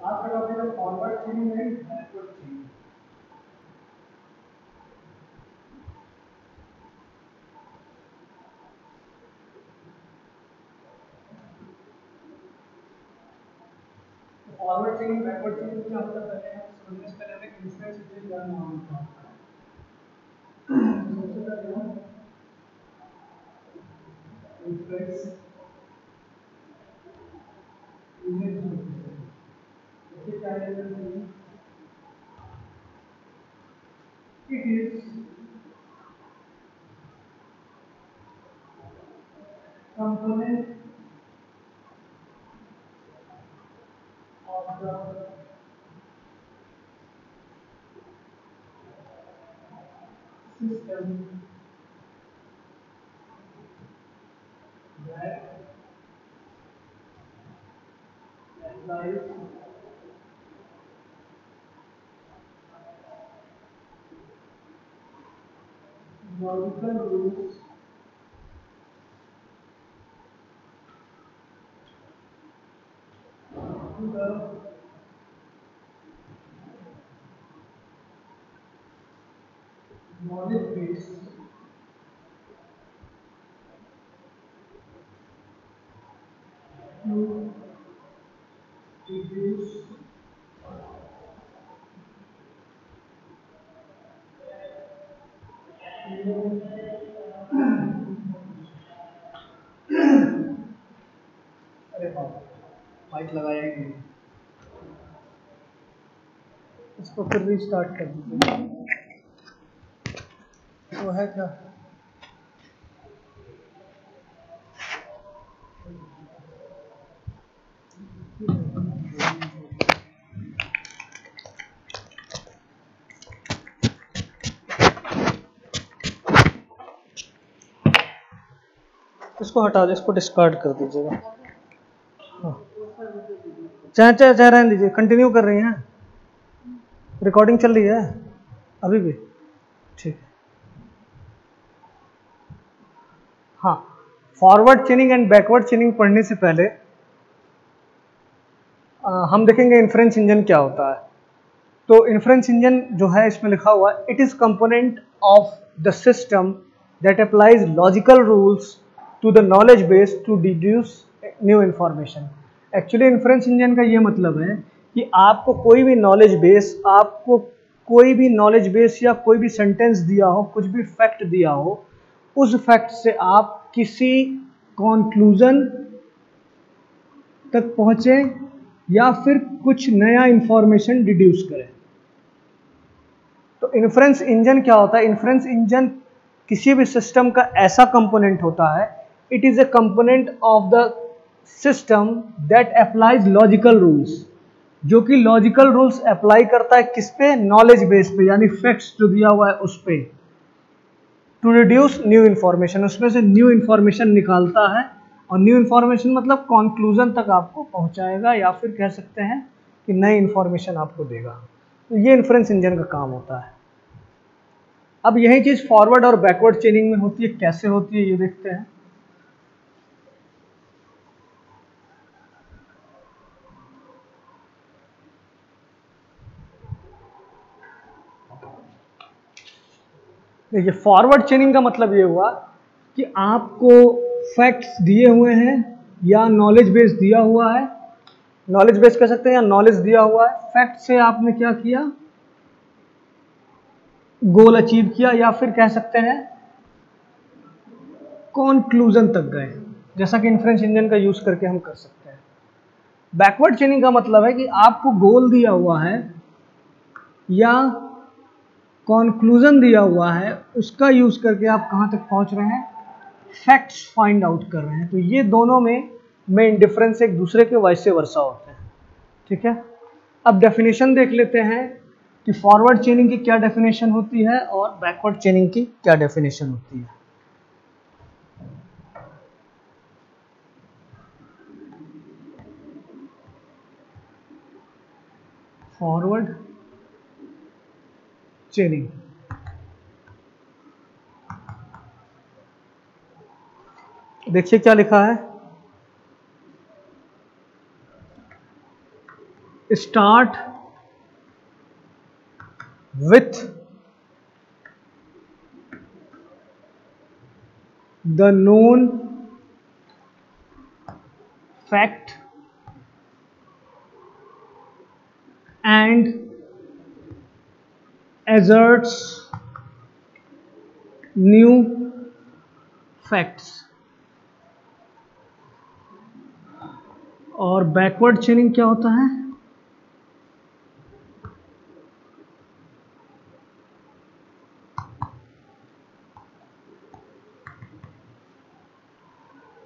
आज का टॉपिक है forward चेनिंग and backward चेनिंग। Forward चेनिंग backward चेनिंग क्या होता है पहले हम समझने से पहले हमें इन्फ्रेंस इंजन का नाम होता है। सबसे पहले हम इन्फ्रेंस इंजन देखिए क्या है। It is component of the system that applies logical rules to the knowledge base to reduce अरे बाप माइक लगाया ही नहीं, इसको फिर रीस्टार्ट कर दीजिए। वो है क्या? इसको हटा दे, इसको डिस्कार्ड कर दीजिएगा। हाँ, चाहे चाहे चाहे रहने दीजिए, कंटिन्यू कर रही हैं, रिकॉर्डिंग चल रही है अभी भी, ठीक है। हाँ, फॉरवर्ड चेनिंग एंड बैकवर्ड चेनिंग पढ़ने से पहले हम देखेंगे इन्फ्रेंस इंजन क्या होता है। तो इन्फ्रेंस इंजन जो है इसमें लिखा हुआ है, it is component of the system that applies logical rules to the knowledge base to deduce new information. Actually inference engine का ये मतलब है कि आपको कोई भी नॉलेज बेस या कोई भी सेंटेंस दिया हो, कुछ भी फैक्ट दिया हो, उस फैक्ट से आप किसी कॉन्क्लूजन तक पहुंचे या फिर कुछ नया इंफॉर्मेशन डिड्यूस करें। तो इन्फ्रेंस इंजन क्या होता है? इन्फ्रेंस इंजन किसी भी सिस्टम का ऐसा कंपोनेंट होता है, it is a component of the system that applies logical rules, जो कि लॉजिकल रूल्स अप्लाई करता है किस पे? नॉलेज बेस पे, यानी फैक्ट्स जो दिया हुआ है उस पे, टू रिड्यूस न्यू इन्फॉर्मेशन, उसमें से न्यू इन्फॉर्मेशन निकालता है। और न्यू इन्फॉर्मेशन मतलब कंक्लूजन तक आपको पहुंचाएगा, या फिर कह सकते हैं कि नई इन्फॉर्मेशन आपको देगा। तो ये इन्फ्रेंस इंजन का काम होता है। अब यही चीज फॉरवर्ड और बैकवर्ड चेनिंग में होती है। कैसे होती है ये देखते हैं। देखिए, फॉरवर्ड चेनिंग का मतलब ये हुआ कि आपको फैक्ट्स दिए हुए हैं या नॉलेज बेस दिया हुआ है, नॉलेज बेस कह सकते हैं या नॉलेज दिया हुआ है, फैक्ट से आपने क्या किया? गोल अचीव किया, या फिर कह सकते हैं कॉन्क्लूजन तक गए, जैसा कि इन्फ्रेंस इंजन का यूज करके हम कर सकते हैं। बैकवर्ड चेनिंग का मतलब है कि आपको गोल दिया हुआ है या कॉन्क्लूजन दिया हुआ है, उसका यूज करके आप कहां तक पहुंच रहे हैं? फैक्ट्स फाइंड आउट कर रहे हैं। तो ये दोनों में मेन डिफरेंस एक दूसरे के वैसे वर्सा होते हैं। ठीक है, अब डेफिनेशन देख लेते हैं कि फॉरवर्ड चेनिंग की क्या डेफिनेशन होती है और बैकवर्ड चेनिंग की क्या डेफिनेशन होती है। फॉरवर्ड चेनिंग, देखिए क्या लिखा है। start with the known fact and asserts new facts। और बैकवर्ड चेनिंग क्या होता है?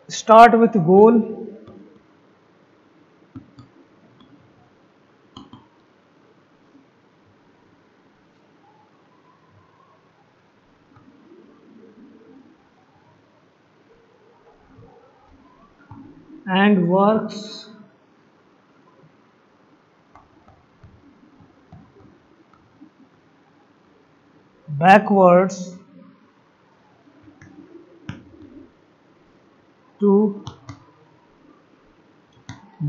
Start with goal and works backwards to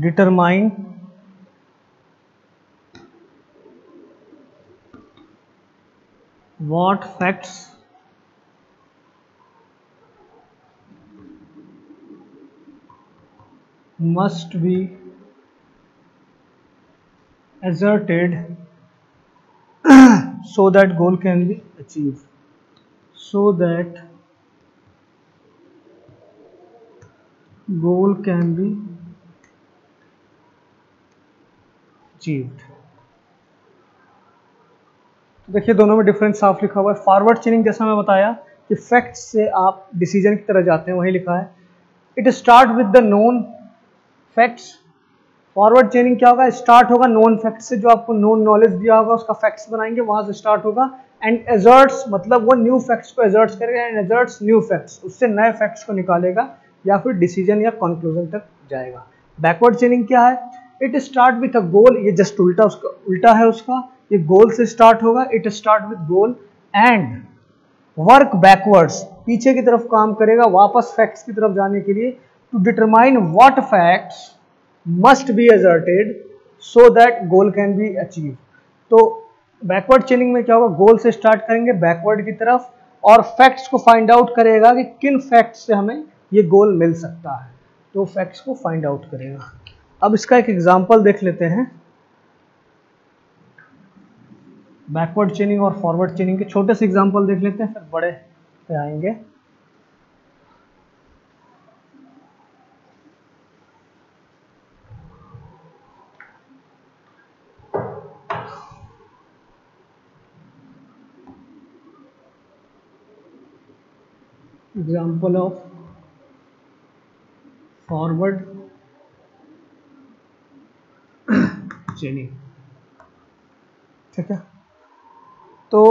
determine what facts must be asserted so that goal can be achieved, so that goal can be achieved। तो देखिए दोनों में difference साफ लिखा हुआ है। फॉरवर्ड चेनिंग जैसा मैं बताया कि फैक्ट्स से आप डिसीजन की तरह जाते हैं, वही लिखा है। It start with the known facts. Forward चेनिंग क्या होगा? स्टार्ट होगा नोन फैक्ट्स से, जो आपको नोन नॉलेज दिया होगा उसका फैक्ट्स बनाएंगे, वहां से स्टार्ट होगा। एंड एजर्ट्स मतलब वो न्यू फैक्ट्स को एजर्ट्स करेगा, एंड एजर्ट्स न्यू फैक्ट्स, उससे नए फैक्ट्स को निकालेगा या फिर डिसीजन या कंक्लूजन तक जाएगा। बैकवर्ड चेनिंग क्या है? इट स्टार्ट विथ अ गोल, ये जस्ट उल्टा उसका उल्टा है उसका, ये गोल से स्टार्ट होगा। It start with goal and work backwards, पीछे की तरफ काम करेगा वापस फैक्ट्स की तरफ जाने के लिए, to determine what facts must be asserted so that goal can be achieve. तो बैकवर्ड चेनिंग में क्या होगा? गोल से स्टार्ट करेंगे बैकवर्ड की तरफ और फैक्ट्स को फाइंड आउट करेगा कि किन फैक्ट्स से हमें ये गोल मिल सकता है, तो फैक्ट्स को फाइंड आउट करेगा। अब इसका एक एग्जांपल देख लेते हैं। बैकवर्ड चेनिंग और फॉरवर्ड चेनिंग के छोटे से एग्जांपल देख लेते हैं, फिर बड़े पे आएंगे। एग्जाम्पल ऑफ फॉरवर्ड चेनिंग, ठीक है। तो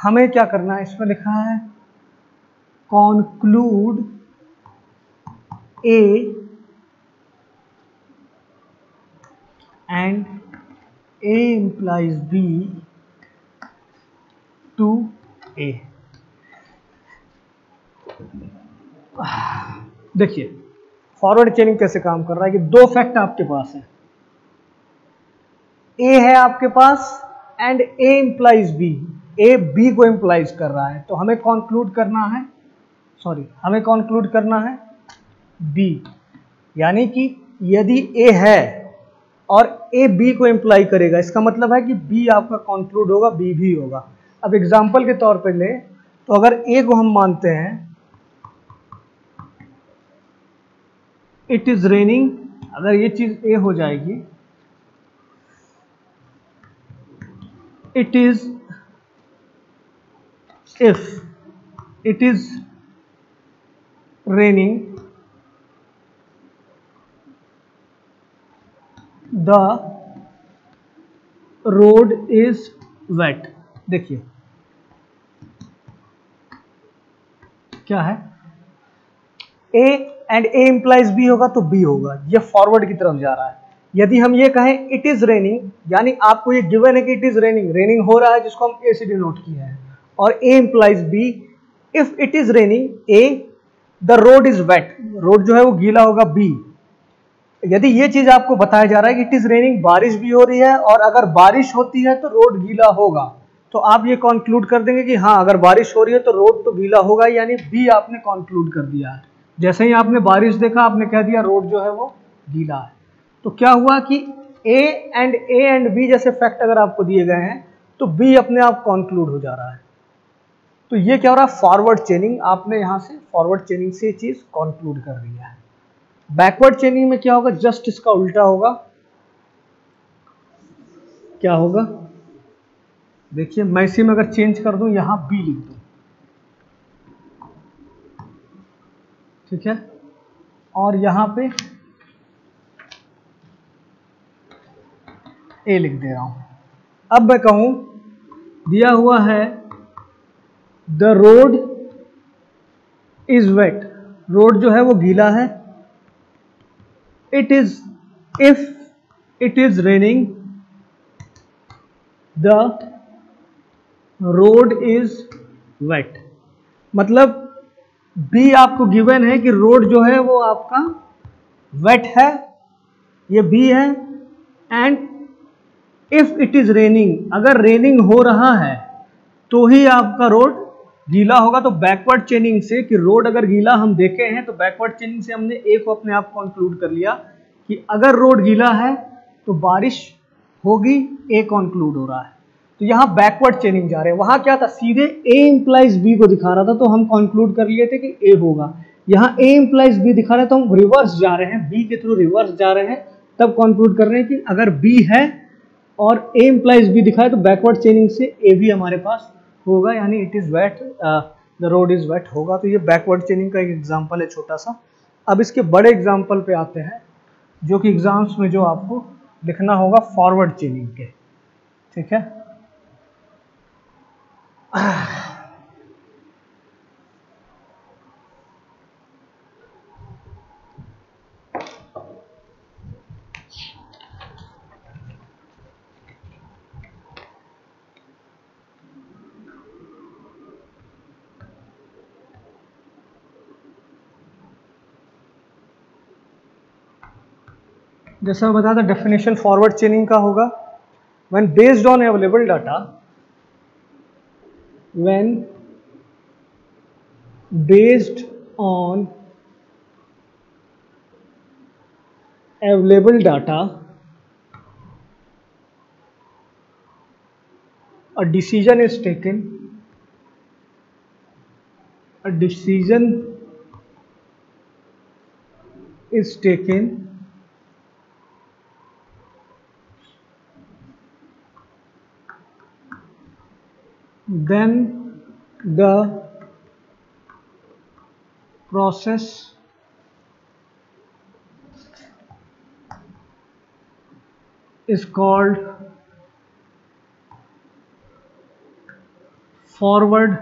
हमें क्या करना है? इसमें लिखा है conclude A and A implies B to A. देखिए फॉरवर्ड चेनिंग कैसे काम कर रहा है कि दो फैक्ट आपके पास है, ए है आपके पास and A implies B, A B को इंप्लाइज कर रहा है, तो हमें कंक्लूड करना है बी, यानी कि यदि ए है और ए बी को इंप्लाई करेगा, इसका मतलब है कि बी आपका कंक्लूड होगा, बी भी होगा। अब एग्जांपल के तौर पे ले तो अगर ए को हम मानते हैं इट इज रेनिंग, अगर ये चीज ए हो जाएगी, it is if it is raining the road is wet. देखिए क्या है, A and A implies B होगा तो बी होगा, ये फॉरवर्ड की तरफ जा रहा है। यदि हम ये कहें इट इज रेनिंग, यानी आपको ये गिवन है कि इट इज रेनिंग, रेनिंग हो रहा है जिसको हम ए से डिनोट किया है, और A implies B. If it is raining A the road is wet, road जो है वो गीला होगा बी, यदि ये चीज आपको बताया जा रहा है कि इट इज रेनिंग, बारिश भी हो रही है और अगर बारिश होती है तो रोड गीला होगा, तो आप ये कंक्लूड कर देंगे कि हाँ अगर बारिश हो रही है तो रोड तो गीला होगा, यानी बी आपने कंक्लूड कर दिया है। जैसे ही आपने बारिश देखा आपने कह दिया रोड जो है वो गीला है। तो क्या हुआ कि ए एंड बी जैसे फैक्ट अगर आपको दिए गए हैं तो बी अपने आप कंक्लूड हो जा रहा है। तो ये क्या हो रहा है, फॉरवर्ड चेनिंग, आपने यहां से फॉरवर्ड चेनिंग से चीज कंक्लूड कर दिया है। बैकवर्ड चेनिंग में क्या होगा, जस्ट इसका उल्टा होगा। क्या होगा, देखिए मैं इसी में अगर चेंज कर दूं, यहां बी लिख दूं, ठीक है, और यहां पे ए लिख दे रहा हूं। अब मैं कहूं दिया हुआ है the road is wet, road जो है वो गीला है। It is, if it is raining the road is wet, मतलब बी आपको गिवन है कि रोड जो है वो आपका वेट है, ये बी है। And if it is raining, अगर रेनिंग हो रहा है तो ही आपका रोड गीला होगा। तो बैकवर्ड चेनिंग से कि रोड अगर गीला हम देखे हैं तो बैकवर्ड चेनिंग से हमने ए को अपने आप कंक्लूड कर लिया कि अगर रोड गीला है तो बारिश होगी, ए कंक्लूड हो रहा है। तो यहां बैकवर्ड चेनिंग जा रहे हैं, वहां क्या था सीधे ए इंप्लाइज बी को दिखा रहा था तो हम कंक्लूड कर लिए थे कि ए होगा। यहां ए इंप्लाइज बी दिखा रहे हैं तो हम रिवर्स जा रहे हैं, बी के थ्रू रिवर्स जा रहे हैं, तब कंक्लूड कर रहे हैं कि अगर बी है और ए इंप्लाइज बी दिखाए तो बैकवर्ड चेनिंग से ए भी हमारे पास होगा, यानी it is wet, the road is wet होगा। तो ये बैकवर्ड चेनिंग का एक एग्जांपल है छोटा सा। अब इसके बड़े एग्जांपल पे आते हैं जो कि एग्जाम्स में जो आपको लिखना होगा फॉरवर्ड चेनिंग के, ठीक है। जैसा मैं बताया था डेफिनेशन फॉरवर्ड चेनिंग का होगा, when based on available data, when based on available data a decision is taken, a decision is taken then the process is called forward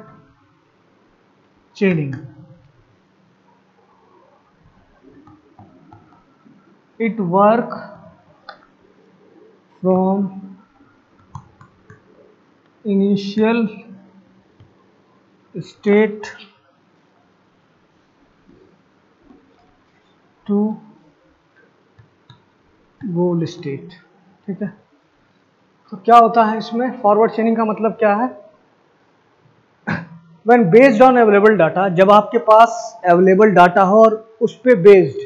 chaining. It works from initial state to goal state, ठीक है। तो क्या होता है इसमें, forward चेनिंग का मतलब क्या है, when based on available data, जब आपके पास अवेलेबल डाटा हो और उस पे based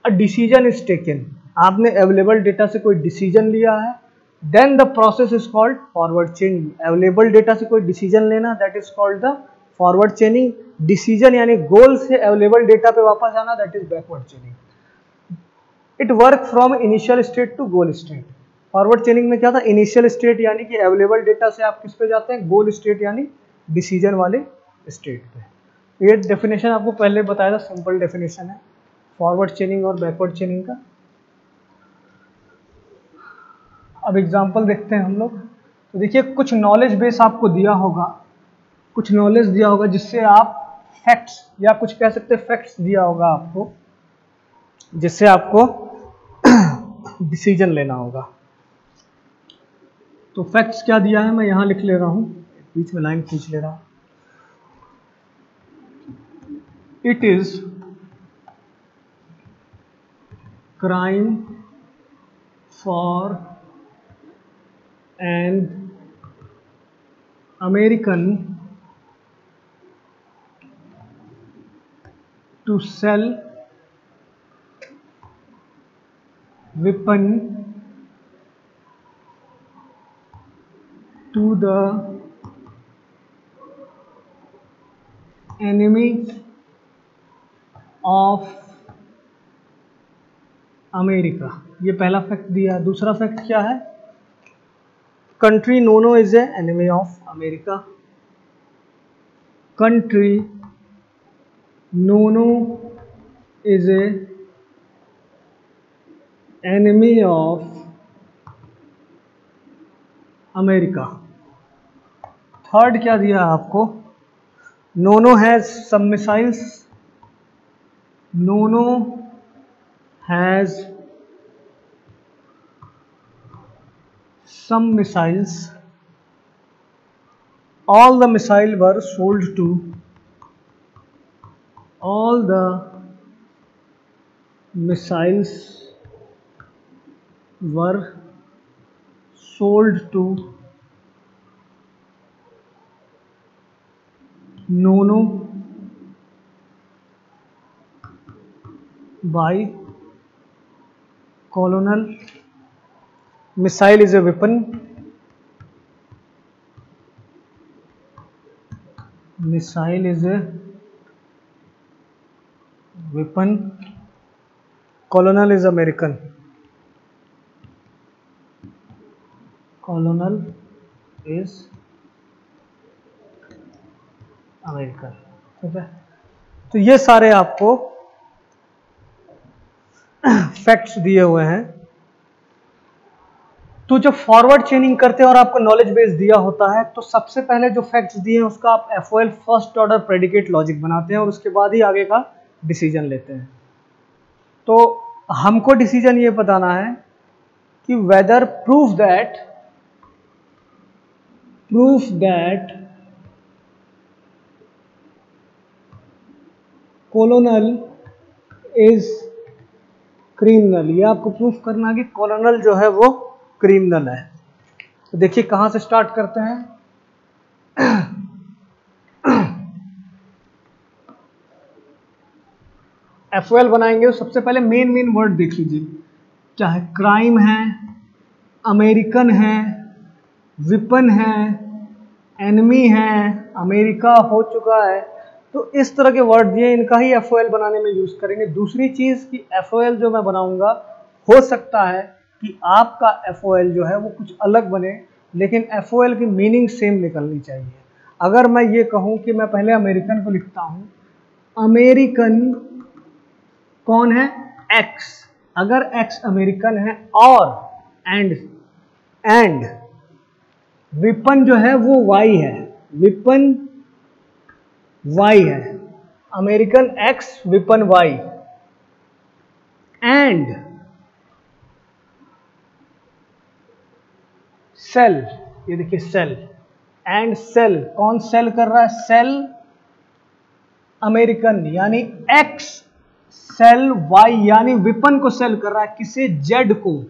a decision is taken, आपने अवेलेबल डेटा से कोई डिसीजन लिया है, then the process is called forward chaining. Available data से कोई डिसीजन लेना, that is called the forward chaining. Decision यानी गोल से अवेलेबल डेटा पे वापस आना, that is backward chaining. It work from initial state to goal state. Forward चेनिंग में क्या था, इनिशियल स्टेट यानी कि अवेलेबल डेटा से आप किस पे जाते हैं, गोल स्टेट यानी डिसीजन वाले स्टेट पे। ये डेफिनेशन आपको पहले बताया था, सिंपल डेफिनेशन है फॉरवर्ड चेनिंग और बैकवर्ड चेनिंग का। अब एग्जांपल देखते हैं हम लोग। तो देखिए कुछ नॉलेज बेस आपको दिया होगा, कुछ नॉलेज दिया होगा जिससे आप फैक्ट्स या कुछ कह सकते हैं फैक्ट्स दिया होगा आपको, जिससे आपको डिसीजन लेना होगा। तो फैक्ट्स क्या दिया है मैं यहां लिख ले रहा हूं, बीच में लाइन खींच ले रहा हूं। It is crime for an American to sell weapon to the enemy of America. ये पहला फैक्ट दिया। दूसरा फैक्ट क्या है? Country Nono is a enemy of America. Country Nono is a enemy of America. Third क्या दिया आपको? Nono has some missiles. Nono has some missiles. All the missiles were sold to. All the missiles were sold to Nono by Colonel. Missile is a weapon. Missile is a weapon. Colonel is American. Colonel is American. ठीक है, तो ये सारे आपको facts दिए हुए हैं। तो जब फॉरवर्ड चेनिंग करते हैं और आपको नॉलेज बेस दिया होता है तो सबसे पहले जो फैक्ट्स दिए हैं उसका आप एफओएल फर्स्ट ऑर्डर प्रेडिकेट लॉजिक बनाते हैं और उसके बाद ही आगे का डिसीजन लेते हैं। तो हमको डिसीजन ये बताना है कि whether proof that colonel is criminal. ये आपको प्रूफ करना है कि कॉलोनल जो है वो क्रिमिनल है। तो देखिए कहां से स्टार्ट करते हैं। एफओएल बनाएंगे तो सबसे पहले मेन वर्ड देख लीजिए, चाहे क्राइम है, अमेरिकन है, विपन है, एनिमी है, अमेरिका हो चुका है। तो इस तरह के वर्ड दिए, इनका ही एफओएल बनाने में यूज करेंगे। दूसरी चीज कि एफओएल जो मैं बनाऊंगा हो सकता है कि आपका एफओएल जो है वो कुछ अलग बने, लेकिन एफओएल की मीनिंग सेम निकलनी चाहिए। अगर मैं ये कहूं कि मैं पहले अमेरिकन को लिखता हूं, अमेरिकन कौन है? एक्स। अगर एक्स अमेरिकन है और एंड विपन जो है वो वाई है, विपन वाई है, American X weapon Y, and sell. ये देखिए सेल एंड सेल, कौन सेल कर रहा है? सेल अमेरिकन, यानी एक्स सेल वाई, यानी विपन को सेल कर रहा है। किसे? जेड को।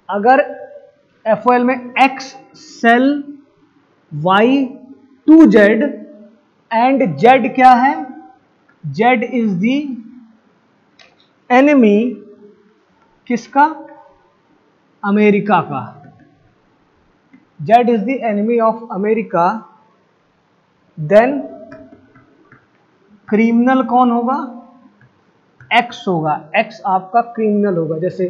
अगर एफओएल में X sell Y to Z and Z क्या है? जेड इज दी एनिमी किसका? अमेरिका का। Z is the enemy of America. Then criminal कौन होगा? एक्स होगा। एक्स आपका क्रिमिनल होगा। जैसे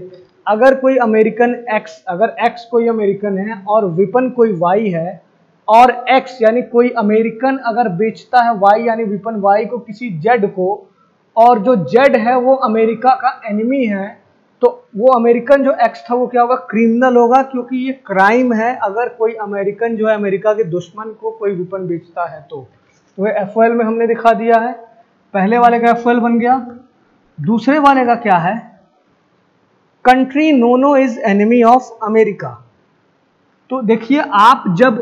अगर कोई अमेरिकन एक्स, अगर एक्स कोई अमेरिकन है और विपन कोई वाई है, और एक्स यानी कोई अमेरिकन अगर बेचता है वाई यानी विपन वाई को किसी जेड को, और जो जेड है वो अमेरिका का एनिमी है, तो वो अमेरिकन जो एक्स था वो क्या होगा? क्रिमिनल होगा, क्योंकि ये क्राइम है अगर कोई अमेरिकन जो है अमेरिका के दुश्मन को कोई विपन बेचता है। तो वह एफओएल में हमने दिखा दिया है। पहले वाले का एफओएल बन गया। दूसरे वाले का क्या है? Country Nono is enemy of America. तो देखिए आप जब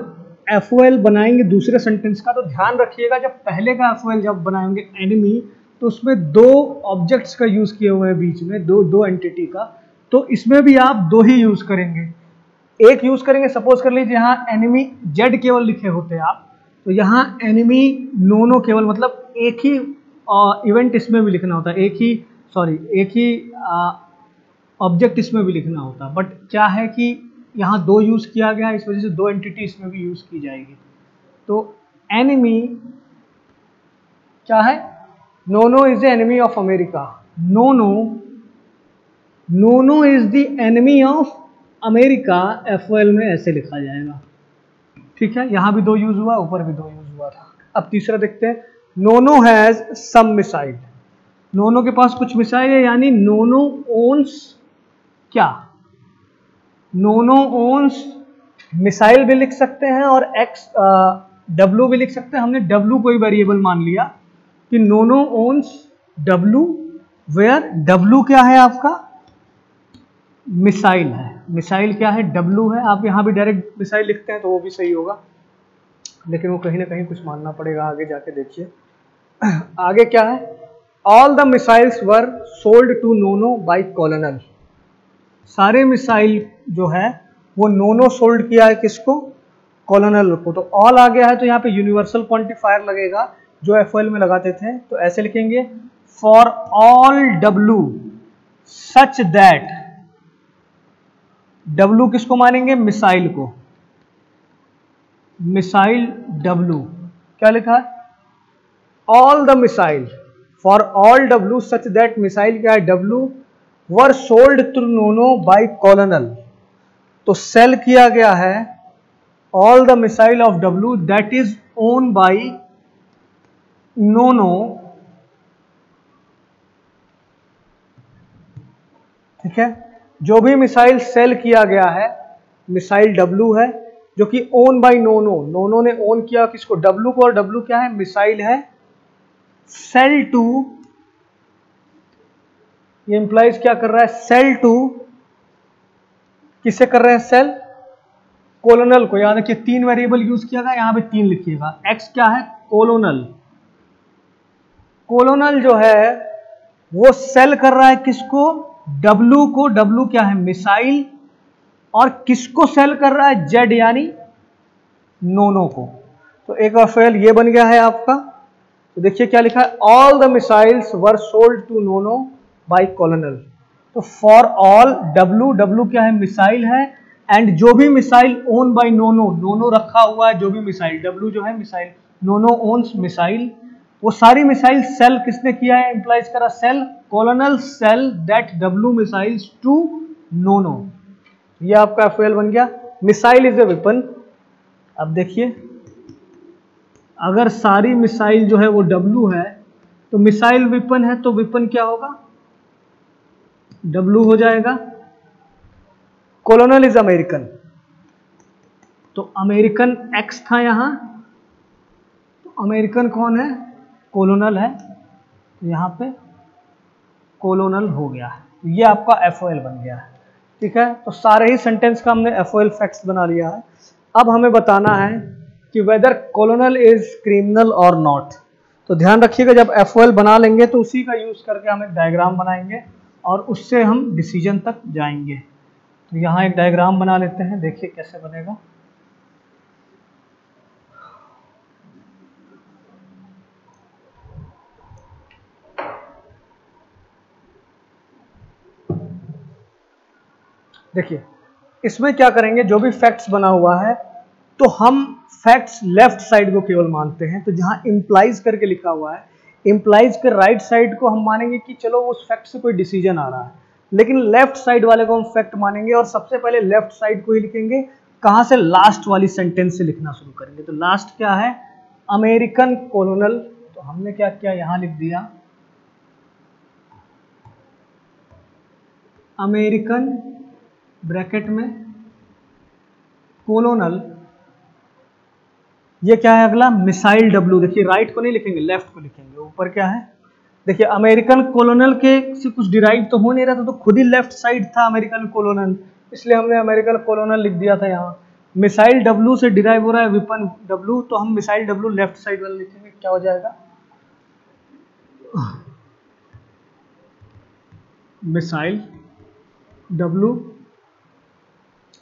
एफओएल बनाएंगे दूसरे सेंटेंस का तो ध्यान रखिएगा, जब पहले का एफओएल जब बनाएंगे एनिमी, तो उसमें दो ऑब्जेक्ट्स का यूज किए हुए हैं बीच में, दो एंटिटी का, तो इसमें भी आप दो ही यूज करेंगे। एक यूज करेंगे, सपोज कर लीजिए यहाँ एनिमी जेड केवल लिखे होते हैं आप, तो यहाँ एनिमी नोनो केवल, मतलब एक ही इवेंट इसमें भी लिखना होता है, एक ही ऑब्जेक्ट इसमें भी लिखना होता है। बट क्या है कि यहाँ दो यूज किया गया, इस वजह से दो एंटिटी इसमें भी यूज की जाएगी। तो एनिमी क्या है, Nono is the enemy of America, Nono is the enemy of America, FOL में ऐसे लिखा जाएगा। ठीक है, यहां भी दो यूज हुआ, ऊपर भी दो यूज हुआ था। अब तीसरा देखते हैं, नोनो हैज सम मिसाइल, नोनो के पास कुछ मिसाइल है, यानी नोनो ओन्स क्या, नोनो ओन्स मिसाइल भी लिख सकते हैं और W भी लिख सकते हैं। हमने W कोई वेरिएबल मान लिया कि नोनो ओन्स W, वेयर W क्या है आपका, मिसाइल है, मिसाइल क्या है, W है। आप यहां भी डायरेक्ट मिसाइल लिखते हैं तो वो भी सही होगा, लेकिन वो कहीं ना कहीं कुछ मानना पड़ेगा, आगे जाके देखिए। आगे क्या है, all the missiles were sold to Nono by colonel, सारे मिसाइल जो है वो नोनो सोल्ड किया है किसको, कॉलोनल को। तो ऑल आ गया है तो यहाँ पे यूनिवर्सल क्वांटिफायर लगेगा जो FOL में लगाते थे, तो ऐसे लिखेंगे for all W such that, W किसको मानेंगे, मिसाइल को, मिसाइल W, क्या लिखा है, all the missile, for all W such that, missile क्या है W, were sold to Nono by colonel, तो सेल किया गया है all the missile of W that is own by Nono. ठीक है, जो भी मिसाइल सेल किया गया है, मिसाइल W है जो कि ओन बाय नोनो, नोनो ने ओन किया किसको, W को, और W क्या है, मिसाइल है। सेल टू, ये इंप्लाइज क्या कर रहा है, सेल टू किसे कर रहे हैं, सेल कोलोनल को। याद रखिए तीन वेरिएबल यूज किया गया, यहां पे तीन लिखिएगा। X क्या है, कोलोनल, कोलोनल जो है वो सेल कर रहा है किसको, W को, W क्या है, मिसाइल, और किसको सेल कर रहा है, Z यानी नोनो को। तो एक FOL ये बन गया है आपका। तो देखिए क्या लिखा है, all the missiles were sold to Nono by colonel, तो फॉर ऑल W क्या है, मिसाइल है, एंड जो भी मिसाइल ओन बाय नोनो, नोनो रखा हुआ है जो भी मिसाइल, W जो है मिसाइल, नोनो ओन्स मिसाइल, वो सारी मिसाइल सेल किसने किया है, इंप्लाइज करा sell, colonel sell that W missiles to Nono. ये आपका FOL बन गया, मिसाइल इज ए वेपन। अब देखिए अगर सारी मिसाइल जो है वो W है, तो मिसाइल वेपन है, तो वेपन क्या होगा, W हो जाएगा। कोलोनल इज अमेरिकन, तो अमेरिकन X था यहां, तो अमेरिकन कौन है, कोलोनल है, तो यहां पे कोलोनल हो गया। ये आपका FOL बन गया है। ठीक है, तो सारे ही सेंटेंस का हमने FOL फैक्ट्स बना लिया है। अब हमें बताना है कि वेदर कोलोनल इज क्रिमिनल और नॉट। तो ध्यान रखिएगा, जब FOL बना लेंगे तो उसी का यूज करके हम एक डायग्राम बनाएंगे और उससे हम डिसीजन तक जाएंगे। तो यहाँ एक डायग्राम बना लेते हैं, देखिए कैसे बनेगा। देखिए इसमें क्या करेंगे, जो भी फैक्ट्स बना हुआ है तो हम फैक्ट्स लेफ्ट साइड को केवल मानते हैं। तो जहां इंप्लाइज करके लिखा हुआ है, इंप्लाइज के राइट साइड को हम मानेंगे कि चलो उस फैक्ट से कोई डिसीजन आ रहा है, लेकिन लेफ्ट साइड वाले को हम फैक्ट मानेंगे और सबसे पहले लेफ्ट साइड को ही लिखेंगे। कहां से, लास्ट वाली सेंटेंस से लिखना शुरू करेंगे। तो लास्ट क्या है, अमेरिकन कोलोनल, तो हमने क्या किया, यहां लिख दिया अमेरिकन ब्रैकेट में कोलोनल, ये क्या है अगला, मिसाइल W। देखिए राइट को नहीं लिखेंगे, लेफ्ट को लिखेंगे। ऊपर क्या है, देखिए अमेरिकन कोलोनल के से कुछ डिराइव तो हो नहीं रहा था, तो खुद ही लेफ्ट साइड था अमेरिकन कोलोनल, इसलिए हमने अमेरिकन कोलोनल लिख दिया था। यहाँ मिसाइल W से डिराइव हो रहा है वेपन W, तो हम मिसाइल W लेफ्ट साइड वाला लिखेंगे, क्या हो जाएगा, मिसाइल W,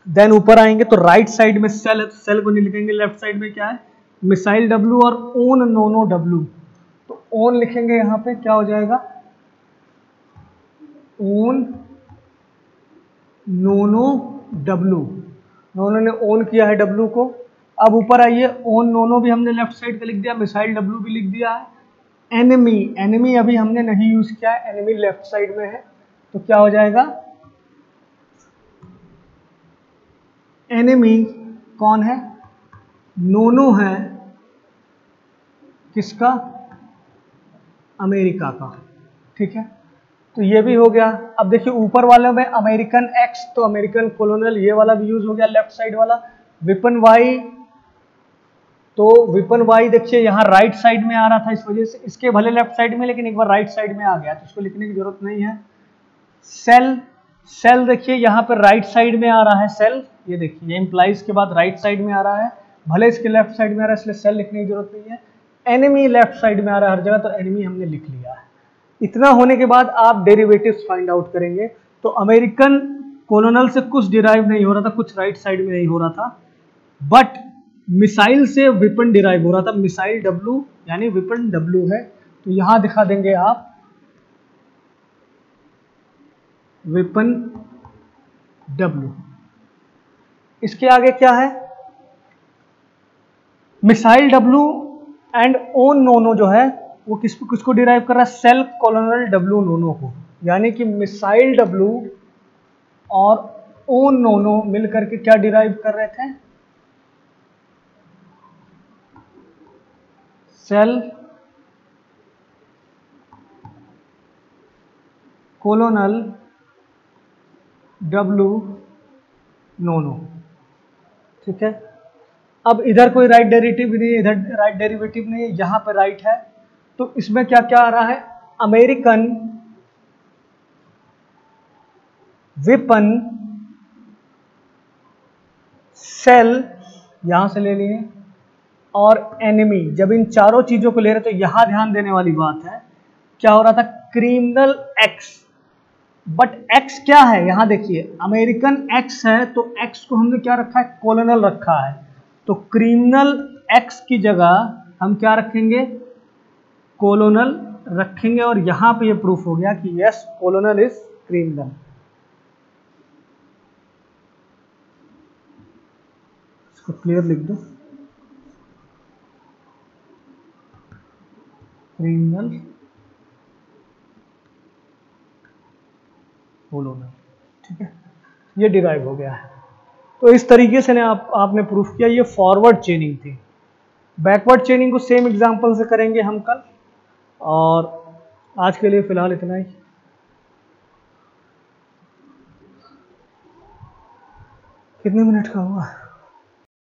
देन ऊपर आएंगे तो राइट साइड में सेल, सेल को नहीं लिखेंगे, लेफ्ट साइड में क्या है मिसाइल W और ओन नोनो W, तो ओन लिखेंगे यहां पे, क्या हो जाएगा ओन नोनो W, नोनो ने ओन किया है W को। अब ऊपर आइए, ओन नोनो भी हमने लेफ्ट साइड का लिख दिया, मिसाइल W भी लिख दिया है। एनिमी, एनिमी अभी हमने नहीं यूज किया है, एनिमी लेफ्ट साइड में है, तो क्या हो जाएगा एनिमी कौन है, नोनो है, किसका अमेरिका का, ठीक है। तो ये भी हो गया। अब देखिए ऊपर वाले में अमेरिकन एक्स, तो अमेरिकन कॉलोनल, ये वाला भी यूज हो गया लेफ्ट साइड वाला। विपन वाई, तो विपन वाई देखिए यहाँ राइट साइड में आ रहा था, इस वजह से इसके भले लेफ्ट साइड में, लेकिन एक बार राइट साइड में आ गया तो इसको लिखने की जरूरत नहीं है। सेल, सेल देखिए यहाँ पर राइट साइड में आ रहा है सेल, ये देखिए ये इंप्लाइज के बाद राइट साइड में आ रहा है, भले इसके लेफ्ट साइड में आ रहा है इसलिए सेल लिखने की जरूरत नहीं है। एनिमी लेफ्ट साइड में आ रहा है हर जगह, तो एनिमी हमने लिख लिया है। इतना होने के बाद आप डेरिवेटिव्स फाइंड आउट करेंगे। तो अमेरिकन कोलोनल से कुछ डिराइव नहीं हो रहा था, कुछ राइट साइड में नहीं हो रहा था, बट मिसाइल से विपन डिराइव हो रहा था, मिसाइल W यानी विपन W है, तो यहां दिखा देंगे आप विपन W। इसके आगे क्या है, मिसाइल W एंड ओन नोनो जो है वो किसको डिराइव कर रहा है, सेल कॉलोनल W नोनो को, यानी कि मिसाइल W और ओन नोनो मिलकर के क्या डिराइव कर रहे थे, सेल कोलोनल W नोनो, ठीक है। अब इधर कोई राइट डेरिवेटिव नहीं है, इधर राइट डेरिवेटिव नहीं है, यहां पर राइट है, तो इसमें क्या क्या आ रहा है, अमेरिकन विपन सेल यहां से ले लिए और एनिमी। जब इन चारों चीजों को ले रहे तो यहां ध्यान देने वाली बात है, क्या हो रहा था क्रिमिनल एक्स, बट एक्स क्या है यहां देखिए, अमेरिकन एक्स है तो एक्स को हमने क्या रखा है, कोलोनल रखा है, तो क्रिमिनल एक्स की जगह हम क्या रखेंगे, कोलोनल रखेंगे, और यहां पे ये प्रूफ हो गया कि यस कोलोनल इज क्रिमिनल। इसको क्लियर लिख दो, क्रिमिनल कोलोनल, ठीक है, ये डिराइव हो गया है। तो इस तरीके से आपने प्रूफ किया, ये फॉरवर्ड चेनिंग थी। बैकवर्ड चेनिंग को सेम एग्जांपल से करेंगे हम कल, और आज के लिए फिलहाल इतना ही। कितने मिनट का हुआ?